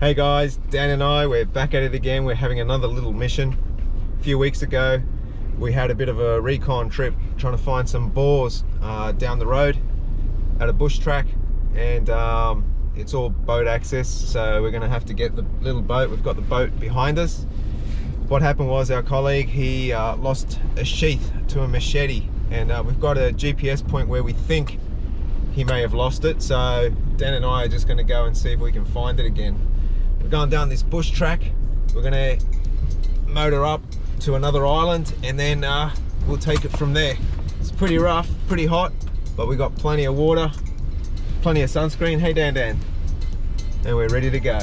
Hey guys, Dan and I, we're back at it again. We're having another little mission. A few weeks ago, we had a bit of a recon trip trying to find some boars down the road at a bush track, and it's all boat access, so we're gonna have to get the little boat. We've got the boat behind us. What happened was our colleague, he lost a sheath to a machete, and we've got a GPS point where we think he may have lost it, so Dan and I are just gonna go and see if we can find it again. We're going down this bush track. We're gonna motor up to another island, and then we'll take it from there. It's pretty rough, pretty hot, but we got plenty of water, plenty of sunscreen. Hey Dan, and we're ready to go.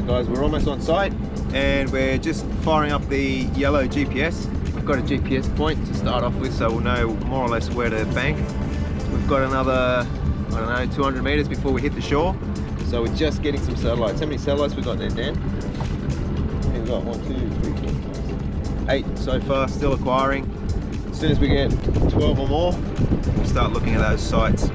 Guys, we're almost on site and we're just firing up the yellow GPS. We've got a GPS point to start off with, so we'll know more or less where to bank. We've got another, I don't know, 200 meters before we hit the shore, so we're just getting some satellites. How many satellites we got there, Dan? We've got 1, 2, 3, 4, 5, 8 so far, still acquiring. As soon as we get 12 or more, we'll start looking at those sites.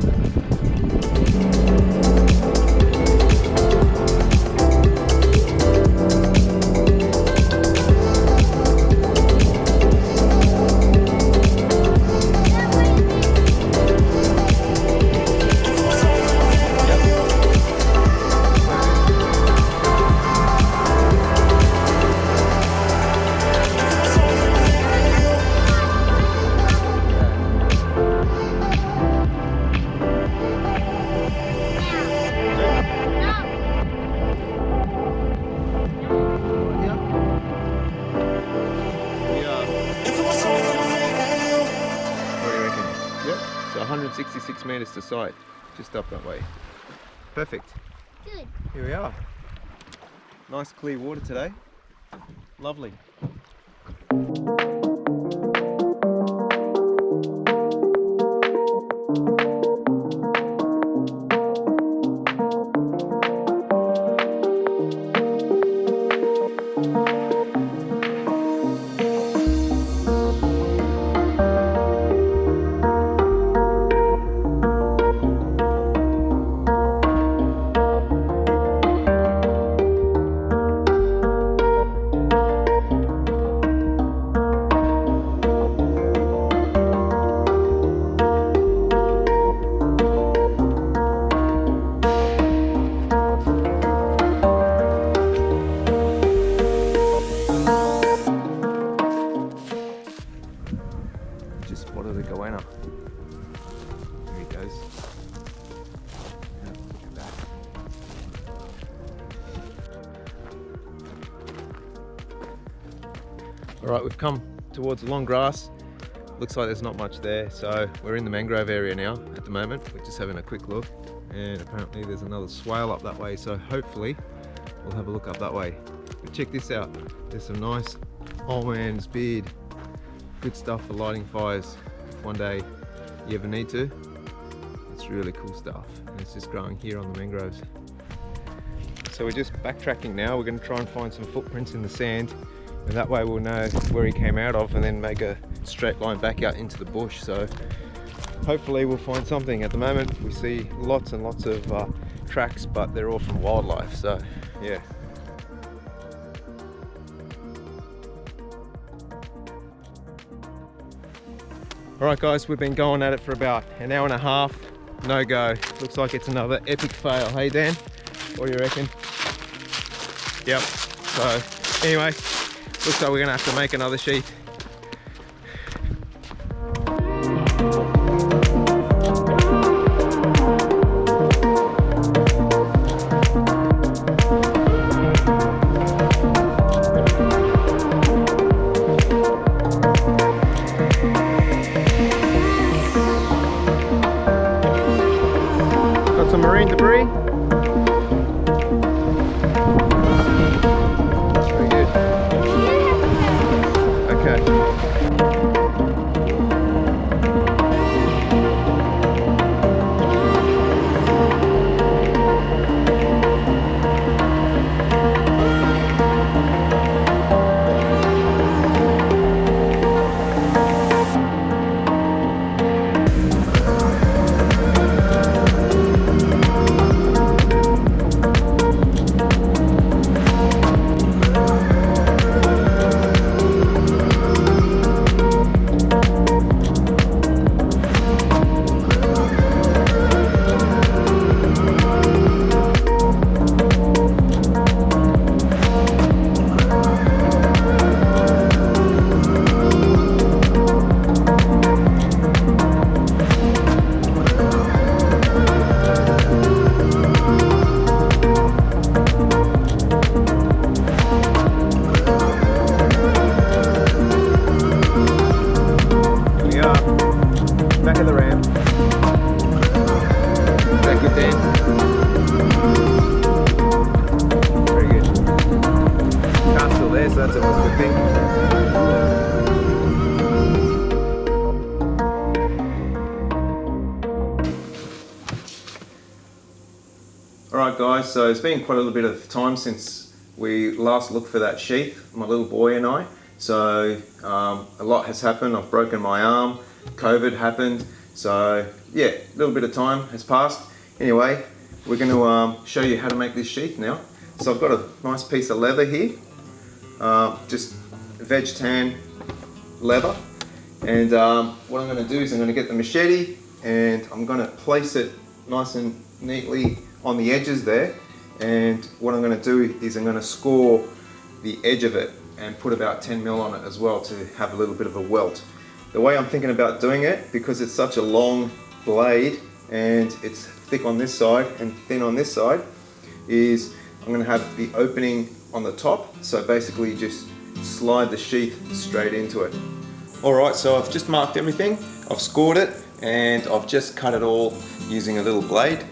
So 166 meters to site, just up that way. Perfect. Good. Here we are. Nice clear water today. Lovely. All right, we've come towards the long grass. Looks like there's not much there, so we're in the mangrove area now at the moment. We're just having a quick look, and apparently there's another swale up that way, so hopefully we'll have a look up that way. But check this out, there's some nice old man's beard. Good stuff for lighting fires if one day you ever need to. It's really cool stuff, and it's just growing here on the mangroves. So we're just backtracking now. We're going to try and find some footprints in the sand, and that way we'll know where he came out of and then make a straight line back out into the bush. So hopefully we'll find something. At the moment we see lots and lots of tracks, but they're all from wildlife, so yeah. Alright guys, we've been going at it for about an hour and a half. No go. Looks like it's another epic fail. Hey Dan, what do you reckon? Yep. So anyway, looks like we're gonna have to make another sheath. Got some marine debris. Very good. Okay. Back of the ramp. Is that good, Dan? Very good. Car's still there, so that's always a good thing. Alright guys, so it's been quite a little bit of time since we last looked for that sheath, my little boy and I. So a lot has happened. I've broken my arm. COVID happened, so yeah, a little bit of time has passed. Anyway, we're going to show you how to make this sheath now. So I've got a nice piece of leather here, just veg tan leather, and what I'm going to do is I'm going to get the machete and I'm going to place it nice and neatly on the edges there, and what I'm going to do is I'm going to score the edge of it and put about 10 mil on it as well to have a little bit of a welt. The way I'm thinking about doing it, because it's such a long blade and it's thick on this side and thin on this side, is I'm going to have the opening on the top, so basically just slide the sheath straight into it. Alright, so I've just marked everything, I've scored it, and I've just cut it all using a little blade.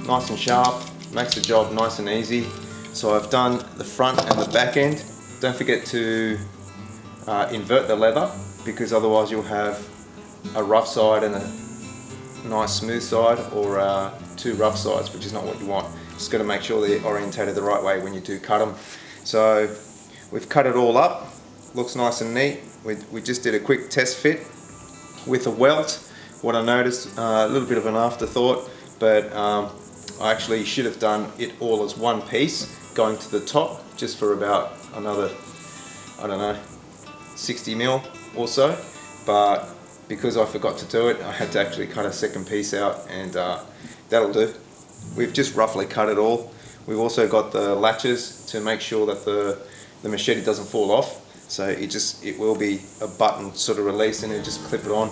Nice and sharp, makes the job nice and easy. So I've done the front and the back end. Don't forget to invert the leather, because otherwise you'll have a rough side and a nice smooth side, or two rough sides, which is not what you want. Just got to make sure they're orientated the right way when you do cut them. So we've cut it all up, looks nice and neat. We just did a quick test fit with a welt. What I noticed, a little bit of an afterthought, but I actually should have done it all as one piece, going to the top, just for about another, I don't know, 60 mil or so, but because I forgot to do it, I had to actually cut a second piece out, and that'll do. We've just roughly cut it all. We've also got the latches to make sure that the machete doesn't fall off, so it will be a button sort of release, and then just clip it on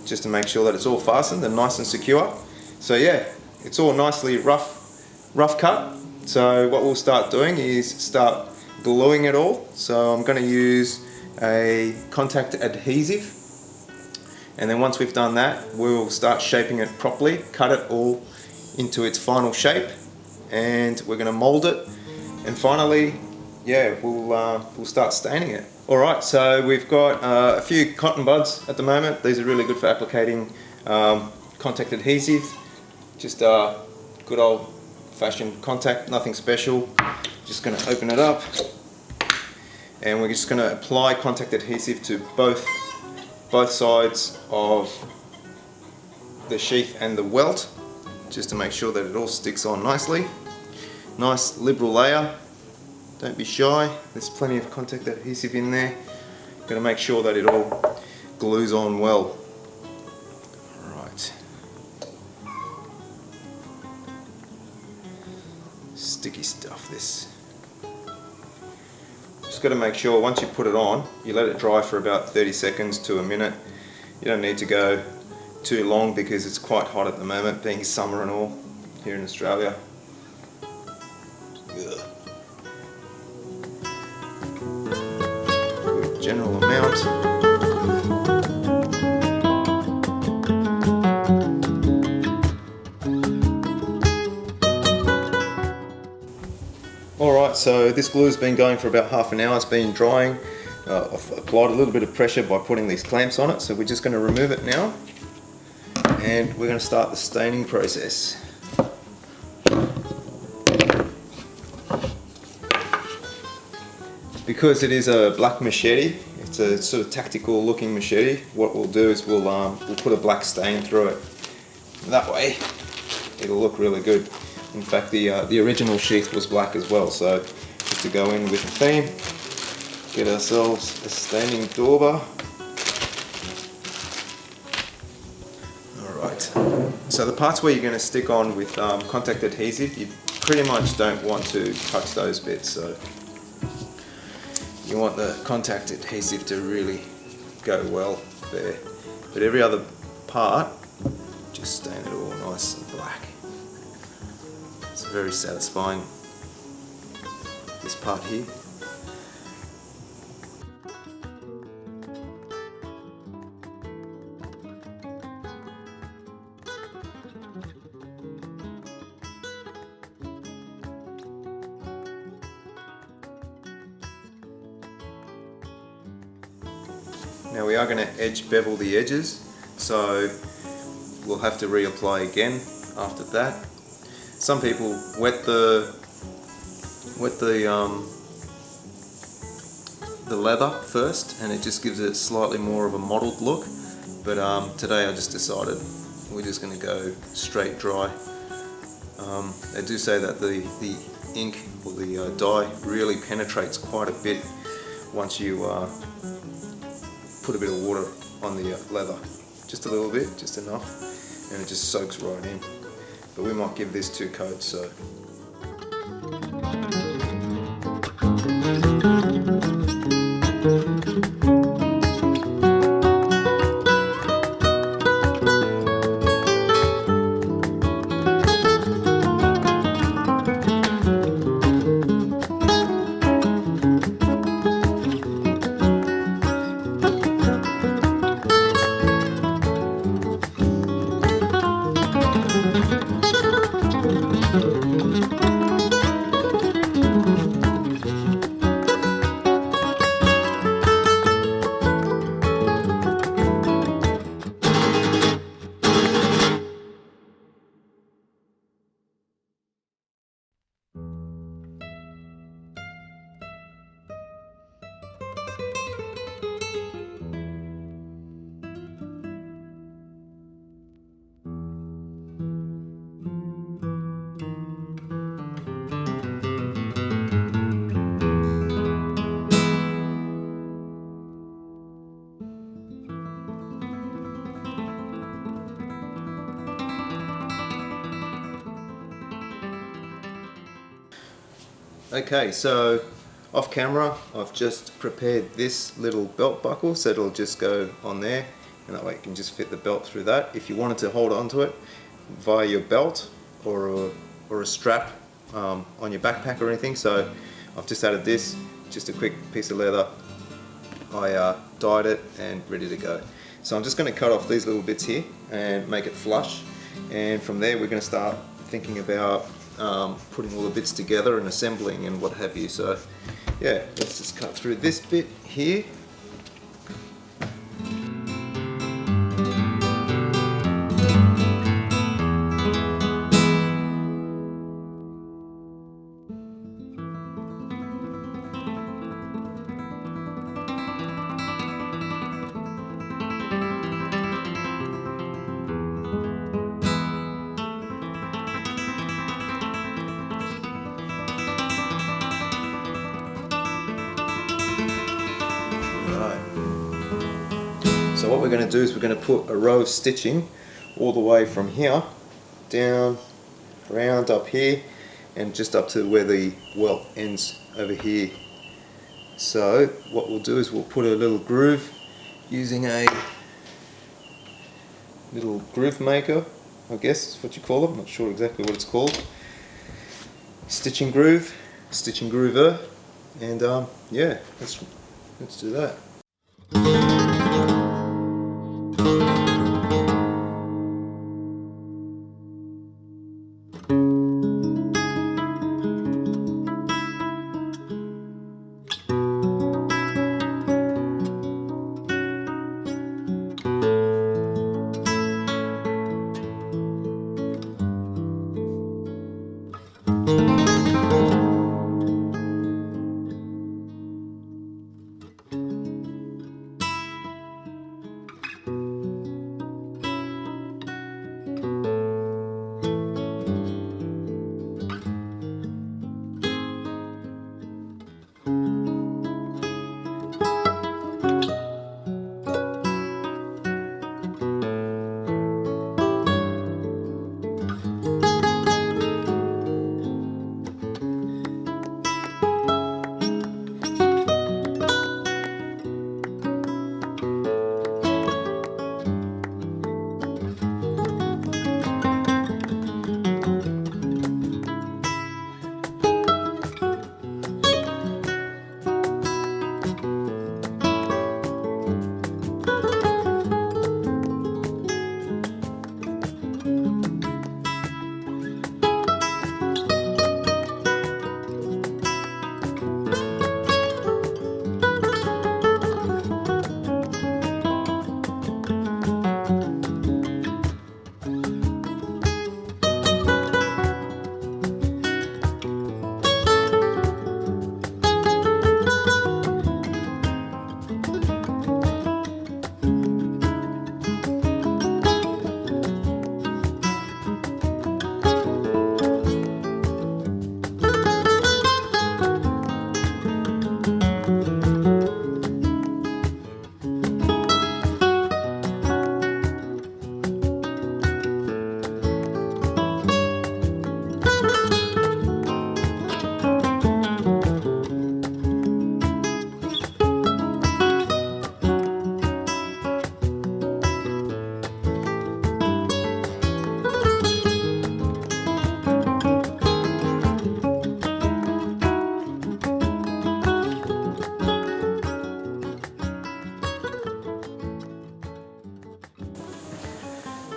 just to make sure that it's all fastened and nice and secure. So yeah, it's all nicely rough cut. So what we'll start doing is start gluing it all. So I'm going to use a contact adhesive, and then once we've done that, we'll start shaping it properly, cut it all into its final shape, and we're going to mold it, and finally, yeah, we'll start staining it. Alright, so we've got a few cotton buds at the moment. These are really good for applicating contact adhesive. Just good old fashioned contact, nothing special. Just going to open it up, and we're just going to apply contact adhesive to both sides of the sheath and the welt, just to make sure that it all sticks on nicely. Nice liberal layer, don't be shy, there's plenty of contact adhesive in there. Got to make sure that it all glues on well. Right. Sticky stuff, this. Just got to make sure once you put it on, you let it dry for about 30 seconds to a minute. You don't need to go too long because it's quite hot at the moment, being summer and all here in Australia. Ugh. Good general amount. Alright, so this glue has been going for about half an hour. It's been drying. I've applied a little bit of pressure by putting these clamps on it, so we're just going to remove it now, and we're going to start the staining process. Because it is a black machete, it's a sort of tactical looking machete, what we'll do is we'll put a black stain through it. That way it'll look really good. In fact, the original sheath was black as well, so just to go in with the theme, get ourselves a staining dauber. Alright, so the parts where you're going to stick on with contact adhesive, you pretty much don't want to touch those bits, so you want the contact adhesive to really go well there. But every other part, just stain it all nice and black. It's very satisfying, this part here. Now we are going to edge bevel the edges, so we'll have to reapply again after that. Some people wet the leather first, and it just gives it slightly more of a mottled look. But today I just decided we're just going to go straight dry. They do say that the ink or the dye really penetrates quite a bit once you put a bit of water on the leather. Just a little bit, just enough, and it just soaks right in. But we might give this 2 coats, so. Okay, so off camera I've just prepared this little belt buckle, so it'll just go on there, and that way you can just fit the belt through that. If you wanted to hold onto it via your belt or a strap on your backpack or anything, so I've just added this, just a quick piece of leather I dyed it and ready to go. So I'm just going to cut off these little bits here and make it flush, and from there we're going to start thinking about putting all the bits together and assembling and what have you. So yeah, let's just cut through this bit here. So what we're going to do is we're going to put a row of stitching all the way from here down, around up here, and just up to where the welt ends over here. So what we'll do is we'll put a little groove using a little groove maker, I guess is what you call it. I'm not sure exactly what it's called. Stitching groove, stitching groover, and yeah, let's do that.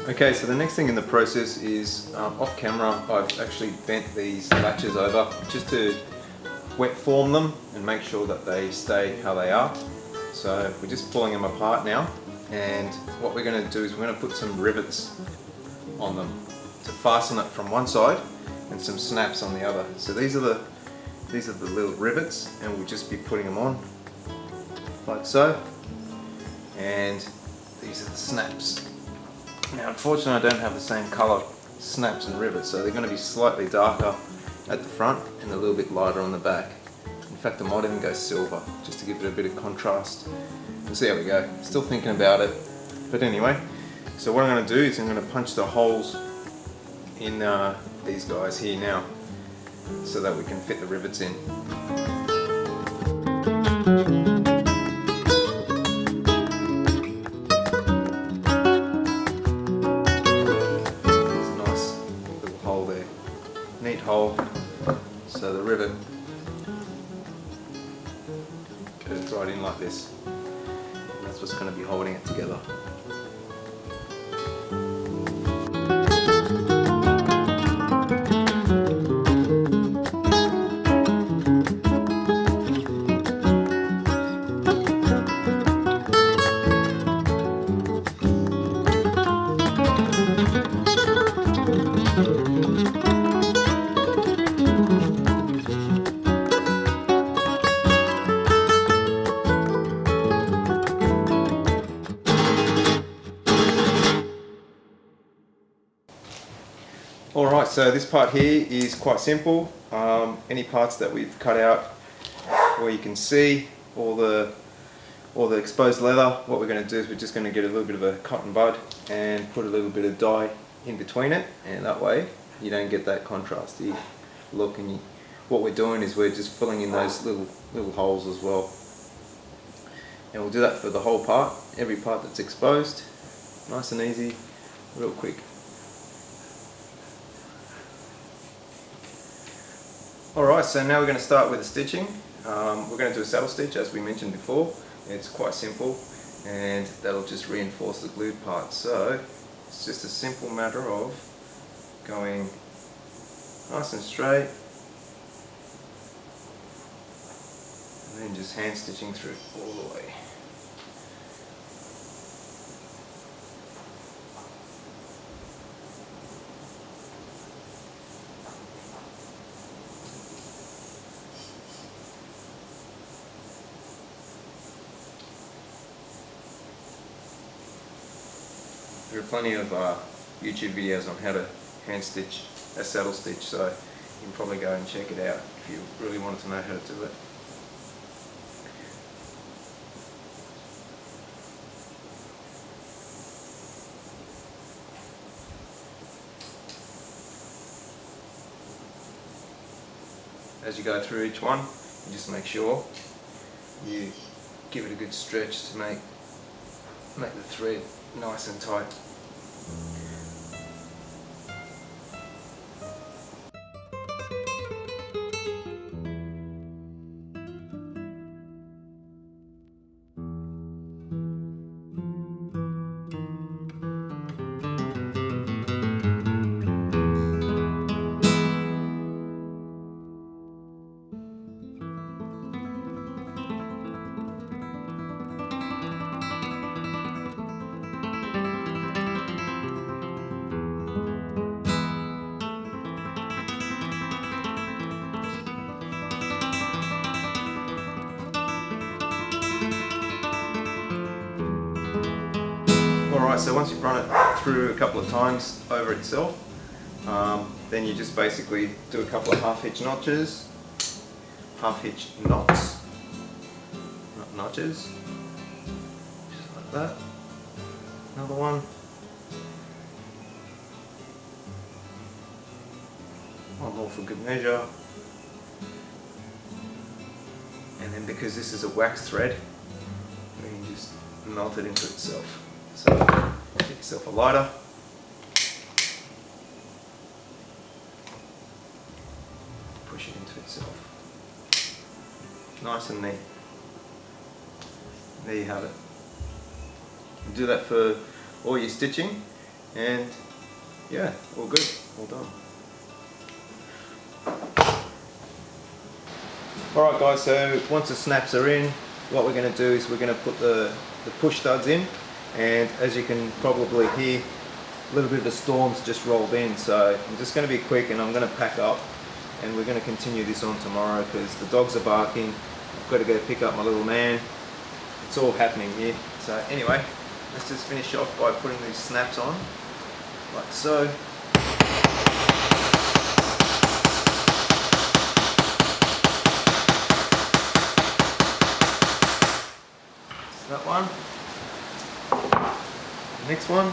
Okay, so the next thing in the process is off camera I've actually bent these latches over just to wet form them and make sure that they stay how they are. So we're just pulling them apart now, and what we're going to do is we're going to put some rivets on them to fasten it from one side and some snaps on the other. So these are the little rivets, and we'll just be putting them on like so, and these are the snaps. Now unfortunately I don't have the same colour snaps and rivets, so they're going to be slightly darker at the front and a little bit lighter on the back. In fact I might even go silver just to give it a bit of contrast. We'll see how we go. Still thinking about it, but anyway, so what I'm going to do is I'm going to punch the holes in these guys here now so that we can fit the rivets in. Neat hole, so the rivet goes right in like this. that's what's going to be holding it together. Alright, so this part here is quite simple. Any parts that we've cut out where you can see all the exposed leather, what we're going to do is we're just going to get a little bit of a cotton bud and put a little bit of dye in between it, and that way you don't get that contrasty look. And what we're doing is we're just filling in those little holes as well. And we'll do that for the whole part, every part that's exposed. Nice and easy, real quick. Alright, so now we're going to start with the stitching. We're going to do a saddle stitch as we mentioned before. It's quite simple and that'll just reinforce the glued part. So it's just a simple matter of going nice and straight and then just hand stitching through all the way. There are plenty of YouTube videos on how to hand stitch a saddle stitch, so you can probably go and check it out if you really wanted to know how to do it. As you go through each one, you just make sure you give it a good stretch to make the thread nice and tight. Alright, so once you've run it through a couple of times over itself, then you just basically do a couple of half-hitch notches, half-hitch knots, not notches, just like that. Another one. One more for good measure. And then because this is a wax thread, you can just melt it into itself. So get yourself a lighter, push it into itself. Nice and neat. There you have it. You do that for all your stitching, and yeah, all good, all done. Alright guys, so once the snaps are in, what we're going to do is we're going to put the push studs in. And as you can probably hear, a little bit of the storm's just rolled in, so I'm just going to be quick and I'm going to pack up and we're going to continue this on tomorrow because the dogs are barking. I've got to go pick up my little man. It's all happening here. So anyway, let's just finish off by putting these snaps on, like so. That one. Next one.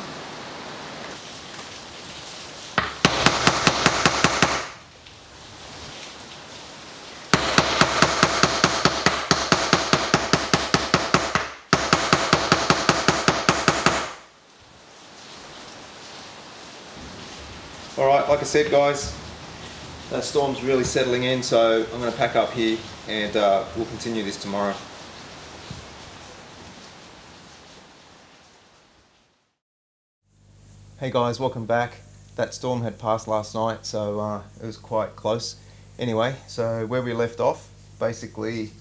Alright, like I said guys, that storm's really settling in, so I'm going to pack up here and we'll continue this tomorrow. Hey guys, welcome back. That storm had passed last night, so it was quite close. Anyway, so where we left off, basically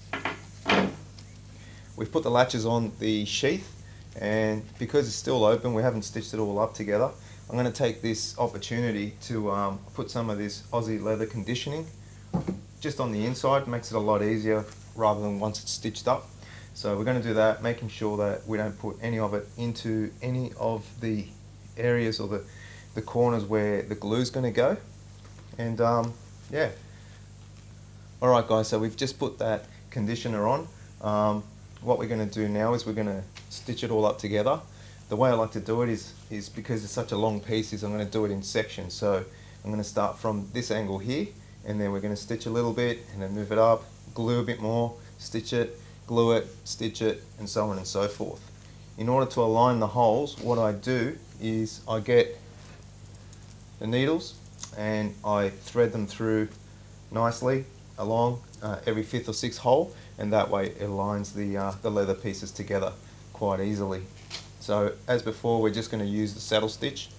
we've put the latches on the sheath, and because it's still open, we haven't stitched it all up together. I'm going to take this opportunity to put some of this Aussie leather conditioning just on the inside. Makes it a lot easier rather than once it's stitched up. So we're going to do that, making sure that we don't put any of it into any of the areas or the corners where the glue is going to go. And yeah. Alright guys, so we've just put that conditioner on. What we're going to do now is we're going to stitch it all up together. The way I like to do it is because it's such a long piece, is I'm going to do it in sections. So I'm going to start from this angle here, and then we're going to stitch a little bit and then move it up, glue a bit more, stitch it, glue it, stitch it, and so on and so forth. In order to align the holes, what I do is I get the needles and I thread them through nicely along every 5th or 6th hole, and that way it aligns the leather pieces together quite easily. So as before, we're just going to use the saddle stitch.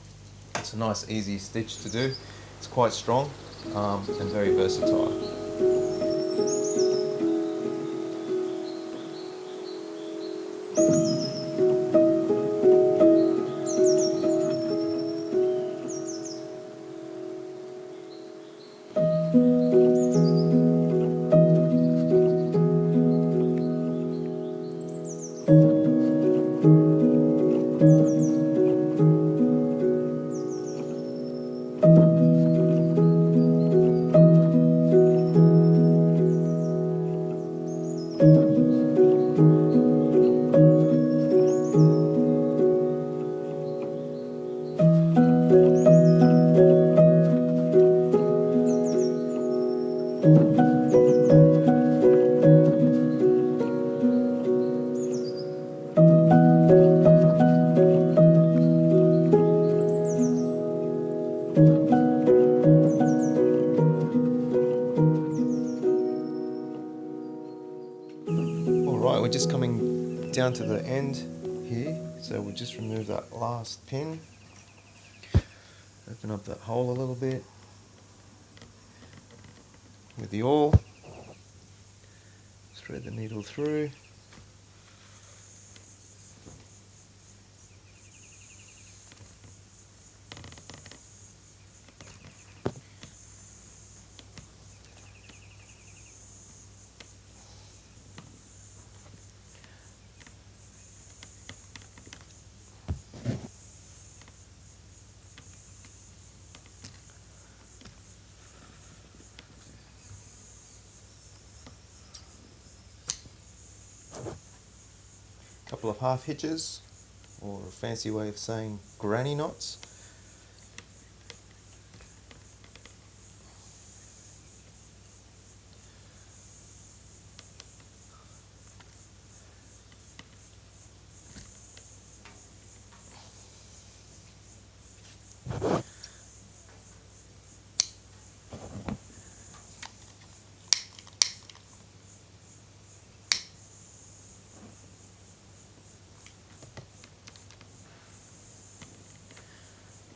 It's a nice easy stitch to do. It's quite strong and very versatile. Alright, we're just coming down to the end here, so we'll just remove that last pin, open up that hole a little bit with the awl, thread the needle through. Couple of half hitches, or a fancy way of saying granny knots.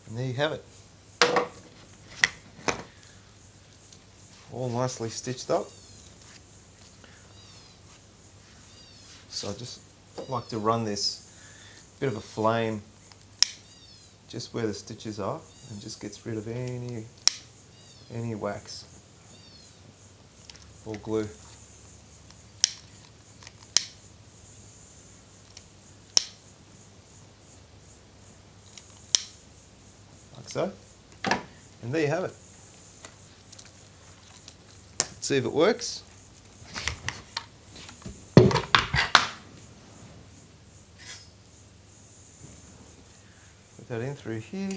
And there you have it. All nicely stitched up. So I just like to run this bit of a flame just where the stitches are, and just gets rid of any wax or glue. Like so. And there you have it. Let's see if it works. Put that in through here.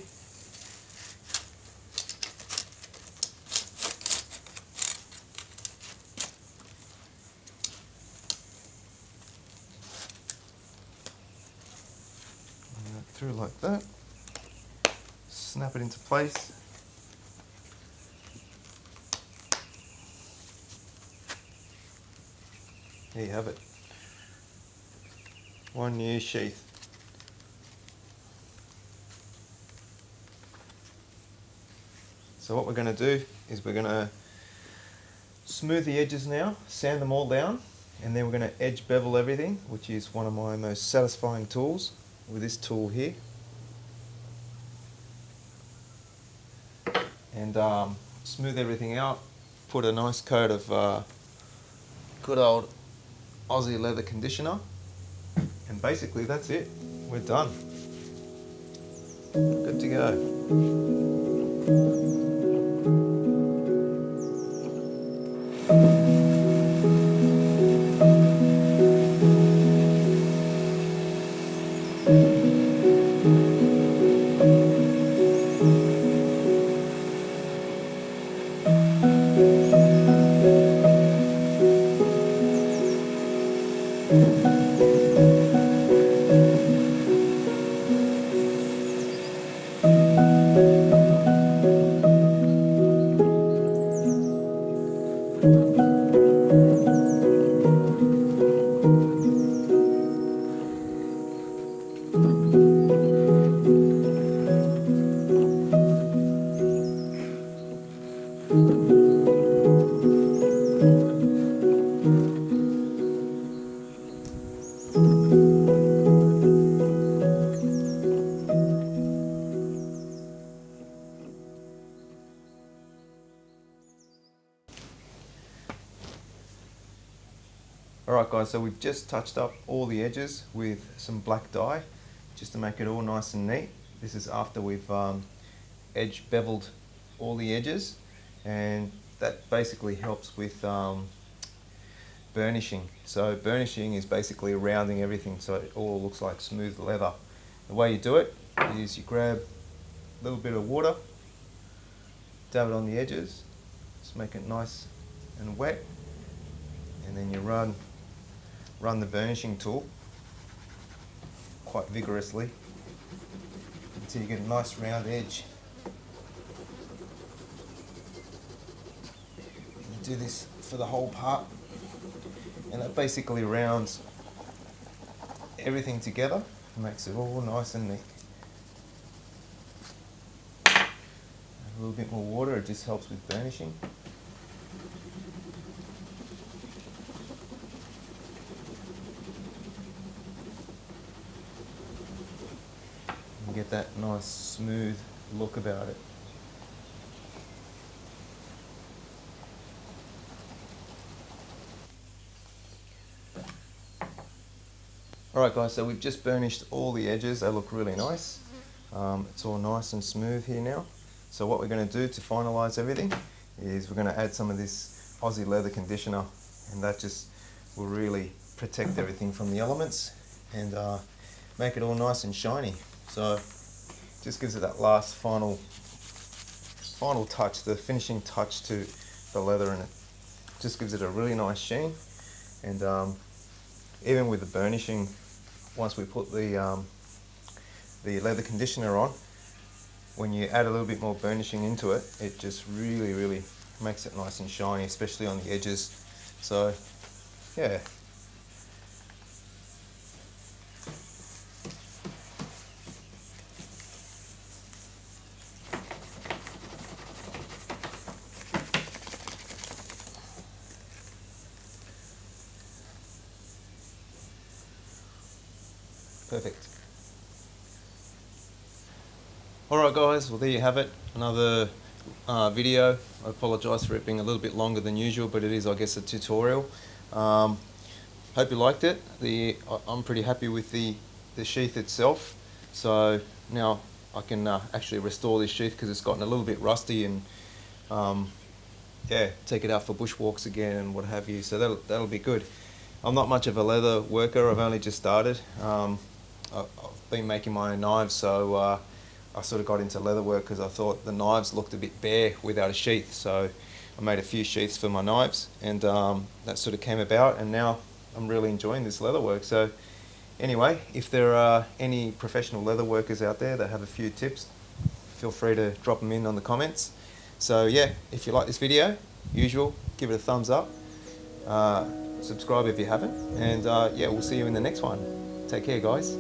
Run that through like that. Snap it into place. There you have it. One new sheath. So what we're going to do is we're going to smooth the edges now, sand them all down, and then we're going to edge bevel everything, which is one of my most satisfying tools with this tool here. And smooth everything out, put a nice coat of good old Aussie leather conditioner, and basically that's it. We're done. Good to go. Alright guys, so we've just touched up all the edges with some black dye just to make it all nice and neat. This is after we've edge beveled all the edges, and that basically helps with burnishing. So burnishing is basically rounding everything so it all looks like smooth leather. The way you do it is you grab a little bit of water, dab it on the edges, just make it nice and wet, and then you run the burnishing tool quite vigorously until you get a nice round edge. You do this for the whole part, and that basically rounds everything together and makes it all nice and neat. A little bit more water, it just helps with burnishing. Get that nice smooth look about it. Alright guys, so we've just burnished all the edges. They look really nice. It's all nice and smooth here now. So what we're going to do to finalise everything is we're going to add some of this Aussie leather conditioner, and that just will really protect everything from the elements and make it all nice and shiny. So just gives it that last final touch, the finishing touch to the leather, and it just gives it a really nice sheen. And even with the burnishing, once we put the leather conditioner on, when you add a little bit more burnishing into it, it just really makes it nice and shiny, especially on the edges. So yeah. Perfect. Alright guys, well there you have it, another video. I apologise for it being a little bit longer than usual, but it is, I guess, a tutorial. Hope you liked it. I'm pretty happy with the sheath itself. So now I can actually restore this sheath because it's gotten a little bit rusty, and yeah, take it out for bushwalks again and what have you. So that'll be good. I'm not much of a leather worker. I've only just started. I've been making my own knives, so I sort of got into leather work because I thought the knives looked a bit bare without a sheath. So I made a few sheaths for my knives, and that sort of came about, and now I'm really enjoying this leather work. So anyway, if there are any professional leather workers out there that have a few tips, feel free to drop them in on the comments. So yeah, if you like this video, usual, give it a thumbs up, subscribe if you haven't, and yeah, we'll see you in the next one. Take care guys.